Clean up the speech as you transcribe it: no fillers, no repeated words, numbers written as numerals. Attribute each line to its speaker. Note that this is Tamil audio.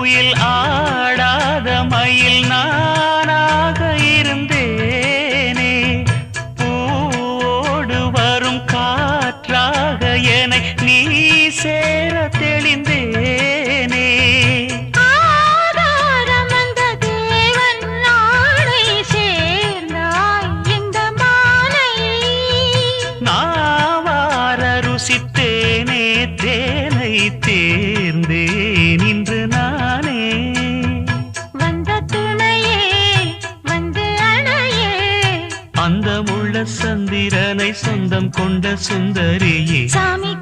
Speaker 1: குயில் ஆடாத மயில் நானாக இருந்தேனே பூவோடு வரும் காற்றாக என்னை நீ சேர தெளிந்தேனே ருசித்தேனே தேனை தேர்ந்தேன் இன்று நானே
Speaker 2: வந்த துணையே வந்து அணையே
Speaker 1: அந்த முள்ள சந்திரனை சொந்தம் கொண்ட சுந்தரியே
Speaker 2: சாமி